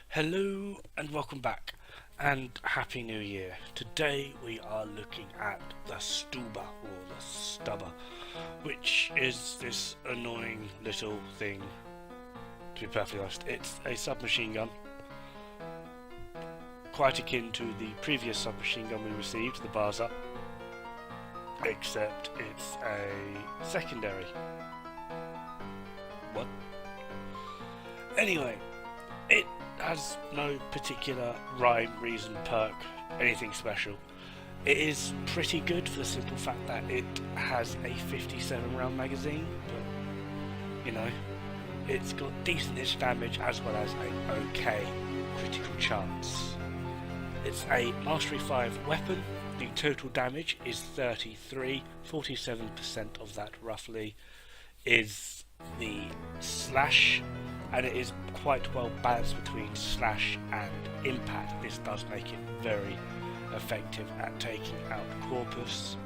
Hello and welcome back, and Happy New Year. Today we are looking at the Stubba, or the Stubba, which is this annoying little thing. To be perfectly honest, it's a submachine gun, quite akin to the previous submachine gun we received, the Barza, except it's a secondary. What? Anyway, it has no particular rhyme, reason, perk, anything special. It is pretty good for the simple fact that it has a 57 round magazine, but you know, it's got decentish damage as well as an okay critical chance. It's a Mastery 5 weapon. The total damage is 33, 47% of that roughly is the slash, and it is quite well balanced between slash and impact. This does make it very effective at taking out corpus.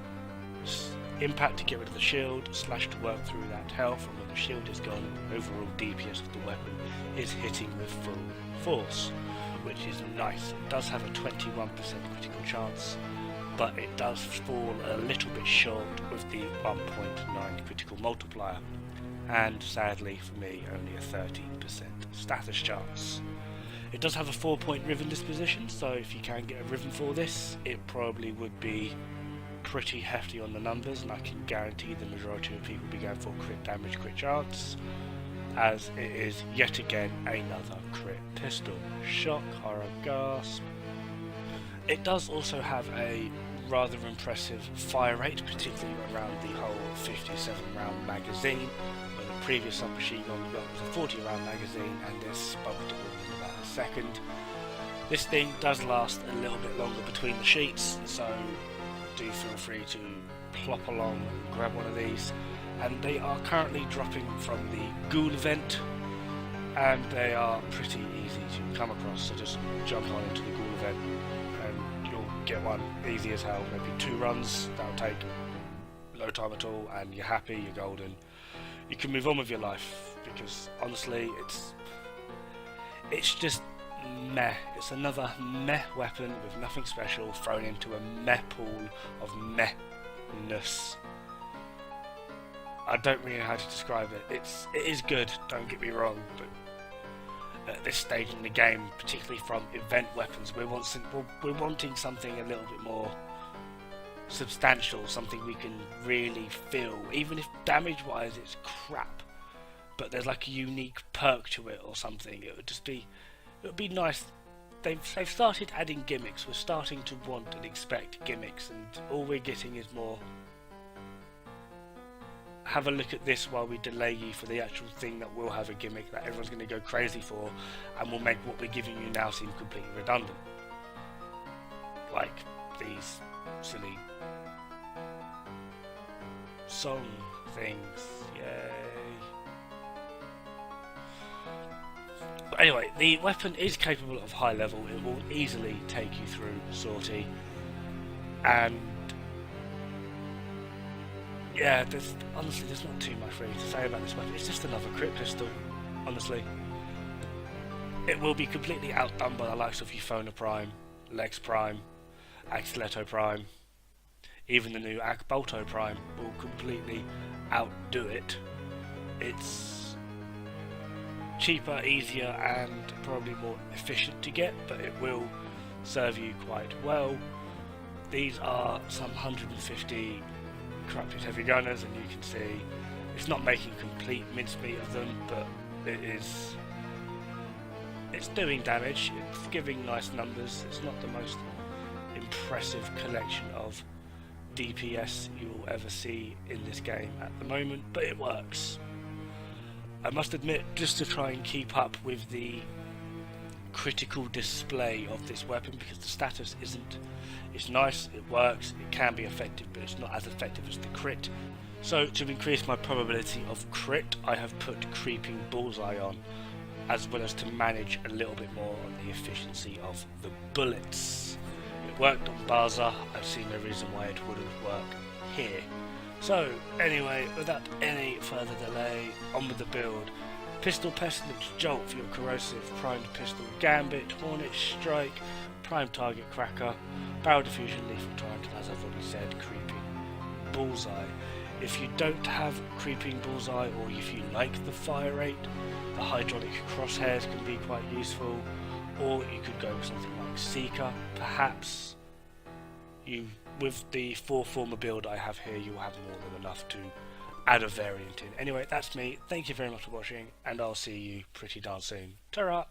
Impact to get rid of the shield, slash to work through that health, and when the shield is gone, overall DPS of the weapon is hitting with full force, which is nice. It does have a 21% critical chance, but it does fall a little bit short with the 1.9 critical multiplier, and sadly for me only a 13% status chance. It does have a 4-point Riven disposition, so if you can get a Riven for this, it probably would be pretty hefty on the numbers, and I can guarantee the majority of people will be going for crit damage, crit chance, as it is yet again another crit pistol. Shock, horror, gasp. It does also have a rather impressive fire rate, particularly around the whole 57 round magazine. Where the previous submachine gun we got was a 40 round magazine, and this bumped it within about a second. This thing does last a little bit longer between the sheets, so do feel free to plop along and grab one of these. And they are currently dropping from the Ghoul event, and they are pretty easy to come across, so just jump on into the Ghoul event and you'll get one easy as hell. Maybe 2 runs, that'll take no time at all, and you're happy, you're golden. You can move on with your life, because honestly it's just meh. It's another meh weapon with nothing special thrown into a meh pool of mehness. I don't really know how to describe it. It is good, don't get me wrong, but at this stage in the game, particularly from event weapons, we're wanting something a little bit more substantial, something we can really feel, even if damage-wise it's crap, but there's like a unique perk to it or something. It would be nice. They've started adding gimmicks. We're starting to want and expect gimmicks, and all we're getting is more have a look at this while we delay you for the actual thing that will have a gimmick that everyone's going to go crazy for, and will make what we're giving you now seem completely redundant. Like these silly song things. Yay. But anyway, the weapon is capable of high level. It will easily take you through sortie, and yeah, honestly there's not too much really to say about this weapon. It's just another crit pistol, honestly. It will be completely outdone by the likes of Euphona Prime, Lex Prime, Axleto Prime. Even the new Akbolto Prime will completely outdo it. It's cheaper, easier, and probably more efficient to get, but it will serve you quite well. These are some 150 corrupted heavy gunners, and you can see it's not making complete mincemeat of them, but it's doing damage, it's giving nice numbers. It's not the most impressive collection of DPS you will ever see in this game at the moment, but it works. I must admit, just to try and keep up with the critical display of this weapon, because the status isn't, it's nice, it works, it can be effective, but it's not as effective as the crit. So to increase my probability of crit, I have put creeping bullseye on, as well as to manage a little bit more on the efficiency of the bullets. It worked on Barza, I've seen no reason why it wouldn't work here. So anyway, without any further delay, on with the build. Pistol Pestilence, Jolt for your corrosive, primed pistol, Gambit, Hornet Strike, primed target cracker, Barrel Diffusion, Lethal Torrent, as I've already said, Creeping Bullseye. If you don't have Creeping Bullseye, or if you like the fire rate, the Hydraulic Crosshairs can be quite useful, or you could go with something like Seeker, perhaps. With the 4-former build I have here, you will have more than enough to add a variant in. Anyway, that's me. Thank you very much for watching, and I'll see you pretty darn soon. Ta-ra!